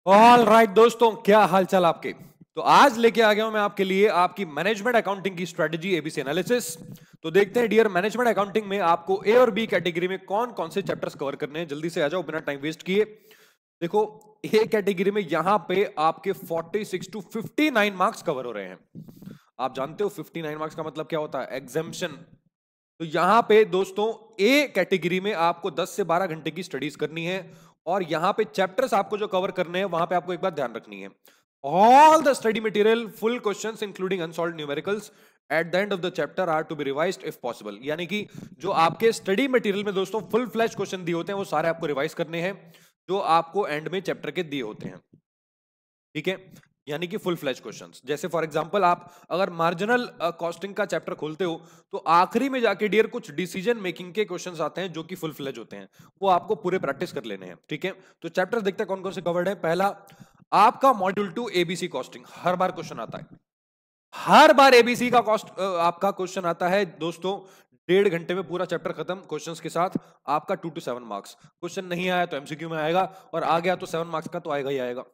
All right दोस्तों, क्या हालचाल आपके। तो आज लेके आ गया हूं मैं आपके लिए आपकी मैनेजमेंट अकाउंटिंग की स्ट्रेटजी एबीसी एनालिसिस। तो देखते हैं डियर मैनेजमेंट अकाउंटिंग में आपको ए और बी कैटेगरी में कौन कौन से चैप्टर्स कवर करने हैं। जल्दी से आ जाओ बिना टाइम वेस्ट किए। देखो, ए कैटेगरी में यहां पे आपके 46 टू 59 मार्क्स कवर हो रहे हैं। आप जानते हो 59 मार्क्स का मतलब क्या होता है, एग्जाम्शन। तो यहां पे दोस्तों ए कैटेगरी में आपको 10 से 12 घंटे की स्टडीज करनी है और यहां पे चैप्टर्स आपको जो कवर करने हैं वहां पे आपको एक बात ध्यान रखनी है। All the study material, full questions including unsolved numericals at the end of the chapter are to be revised if possible. यानी कि जो आपके स्टडी मटेरियल में दोस्तों फुल फ्लैश क्वेश्चन दिए होते हैं वो सारे आपको रिवाइज करने हैं जो आपको एंड में चैप्टर के दिए होते हैं। ठीक है, यानी कि फुल फ्लैश क्वेश्चंस। जैसे फॉर एग्जांपल आप अगर मार्जिनल कॉस्टिंग का चैप्टर खोलते हो तो आखिरी में जाके डियर कुछ डिसीजन मेकिंग के क्वेश्चंस आते हैं जो कि फुल फ्लैश होते हैं, वो आपको पूरे प्रैक्टिस कर लेने हैं। ठीक है, तो चैप्टर देखते हैं कौन कौन से कवर्ड है। पहला आपका मॉड्यूल 2 एबीसी कॉस्टिंग, हर बार क्वेश्चन आता है, हर बार एबीसी का कॉस्ट आपका क्वेश्चन आता है दोस्तों। 1.5 घंटे में पूरा चैप्टर खत्म क्वेश्चंस के साथ। आपका 2 to 7 मार्क्स। क्वेश्चन नहीं आया तो एमसीक्यू में आएगा और आ गया तो 7 मार्क्स का तो आएगा ही आएगा,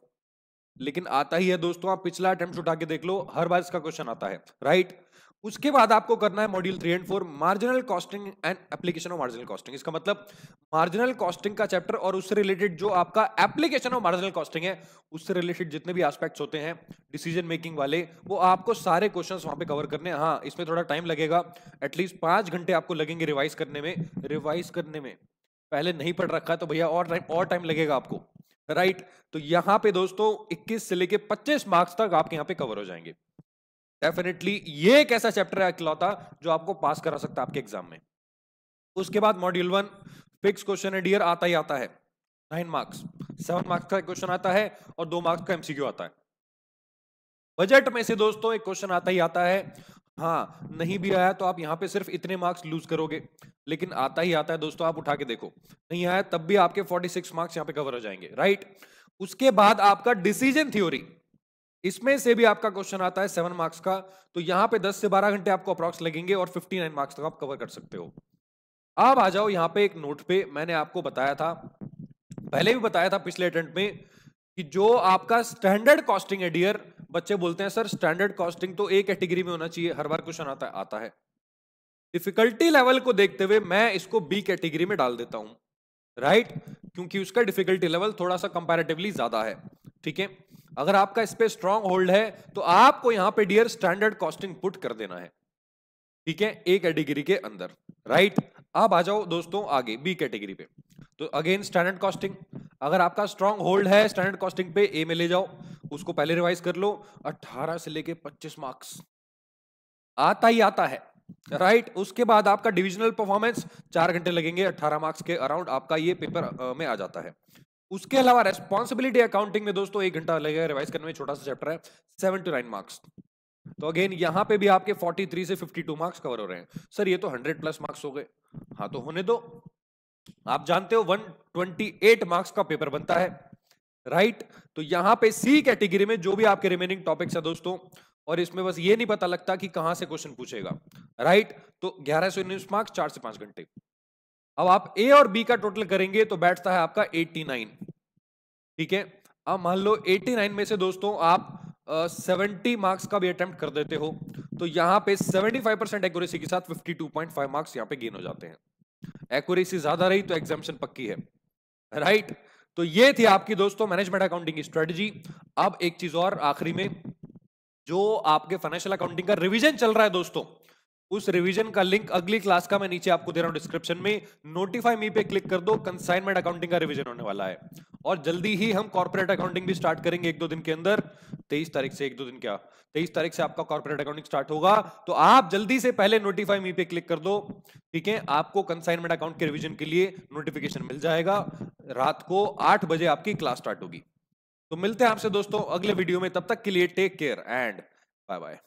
लेकिन आता ही है दोस्तों। आप पिछला अटेम्प्ट उठा के देख लो, हर बार इसका क्वेश्चन आता है, राइट। उसके बाद आपको करना है module 3 and 4 marginal costing and application of marginal costing. इसका मतलब मार्जिनल कॉस्टिंग का चैप्टर और उससे रिलेटेड जो आपका एप्लीकेशन ऑफ मार्जिनल कॉस्टिंग है उससे रिलेटेड जितने भी एस्पेक्ट्स होते हैं डिसीजन मेकिंग वाले, वो आपको सारे क्वेश्चंस वहां पे कवर करने हैं। हाँ, इसमें थोड़ा टाइम लगेगा, एटलीस्ट 5 घंटे आपको लगेंगे रिवाइज करने में। पहले नहीं पढ़ रखा है तो भैया और टाइम लगेगा आपको, राइट। तो यहां पे दोस्तों 21 से लेके 25 मार्क्स तक आपके यहां पे कवर हो जाएंगे। डेफिनेटली ये एक ऐसा चैप्टर है इकलौता जो आपको पास करा सकता है आपके एग्जाम में। उसके बाद मॉड्यूल 1 फिक्स क्वेश्चन है डियर, आता ही आता है 9 मार्क्स। 7 मार्क्स का क्वेश्चन आता है और 2 मार्क्स का एमसीक्यू आता है। बजट में से दोस्तों एक क्वेश्चन आता ही आता है। हाँ, नहीं भी आया तो आप यहां पे सिर्फ इतने मार्क्स लूज करोगे, लेकिन आता ही आता है दोस्तों। आप उठा के देखो, नहीं आया तब भी आपके 46 मार्क्स यहां पे कवर हो जाएंगे, राइट। उसके बाद आपका डिसीजन थ्योरी, इसमें से भी आपका क्वेश्चन आता है 7 मार्क्स का। तो यहां पे 10 से 12 घंटे आपको अप्रॉक्स लगेंगे और 59 मार्क्स तक आप कवर कर सकते हो। अब आ जाओ यहां पे एक नोट पे, मैंने आपको बताया था, पहले भी बताया था पिछले अटेम्प्ट में, कि जो आपका स्टैंडर्ड कॉस्टिंग है डियर, बच्चे बोलते हैं सर स्टैंडर्ड कॉस्टिंग तो ए कैटेगरी में होना चाहिए, हर बार क्वेश्चन आता है। डिफिकल्टी लेवल को देखते हुए मैं इसको बी कैटेगरी में डाल देता हूं, राइट, क्योंकि उसका डिफिकल्टी लेवल थोड़ा सा कंपैरेटिवली ज्यादा है। ठीक है, अगर आपका इस पे स्ट्रांग होल्ड है तो आपको यहां पे डियर स्टैंडर्ड कॉस्टिंग पुट कर देना है। ठीक है, ए कैटेगरी के अंदर, राइट। अब आ जाओ दोस्तों आगे बी कैटेगरी पे। तो अगेन स्टैंडर्ड कॉस्टिंग, अगर आपका स्ट्रांग होल्ड है स्टैंडर्ड कॉस्टिंग पे, ए में ले जाओ, उसको पहले रिवाइज कर लो। 18 से लेके 25 मार्क्स आता ही आता है, राइट। उसके बाद आपका डिविजनल परफॉर्मेंस 4 घंटे लगेंगे, 18 मार्क्स के अराउंड आपका ये पेपर में आ जाता है। उसके अलावा रेस्पॉन्सिबिलिटी अकाउंटिंग में दोस्तों 1 घंटा लगेगा रिवाइज करने में, छोटा सा चैप्टर है, 7 to 9 मार्क्स। तो अगेन यहां पे भी आपके 43 से 52 मार्क्स कवर हो रहे हैं। सर ये तो 100 प्लस मार्क्स हो गए। हाँ तो होने दो, आप जानते हो 128 मार्क्स का पेपर बनता है, राइट। तो यहां पे सी कैटेगरी में जो भी आपके रिमेनिंग टॉपिक्स है दोस्तों, और इसमें बस ये नहीं पता लगता कि कहां से क्वेश्चन पूछेगा, राइट। तो 1119 मार्क्स, 4 से 5 घंटे। अब आप ए और बी का टोटल करेंगे तो बैठता है आपका 89। ठीक है, अब मान लो 89 में से दोस्तों आप 70 मार्क्स का भी अटेम्प्ट कर देते हो, तो यहां पे 75% एक्यूरेसी के साथ 52.5 मार्क्स यहां पे गेन हो जाते हैं। एक्यूरेसी ज्यादा रही तो एग्जामिशन पक्की है, राइट। तो ये थी आपकी दोस्तों मैनेजमेंट अकाउंटिंग की स्ट्रेटजी। अब एक चीज और आखिरी में, जो आपके फाइनेंशियल अकाउंटिंग का रिवीजन चल रहा है दोस्तों, उस रिवीजन का लिंक अगली क्लास का मैं नीचे आपको दे रहा हूं डिस्क्रिप्शन में। नोटिफाई मी पे क्लिक कर दो, कंसाइनमेंट अकाउंटिंग का रिवीजन होने वाला है और जल्दी ही हम कॉर्पोरेट अकाउंटिंग भी स्टार्ट करेंगे 1-2 दिन के अंदर। 23 तारीख से, 1-2 दिन क्या, 23 तारीख से आपका कॉर्पोरेट अकाउंटिंग स्टार्ट होगा। तो आप जल्दी से पहले नोटिफाई मी पे क्लिक कर दो। ठीक है, आपको कंसाइनमेंट अकाउंट के रिवीजन के लिए नोटिफिकेशन मिल जाएगा। रात को 8 बजे आपकी क्लास स्टार्ट होगी। तो मिलते हैं आपसे दोस्तों अगले वीडियो में, तब तक के लिए take care and bye bye.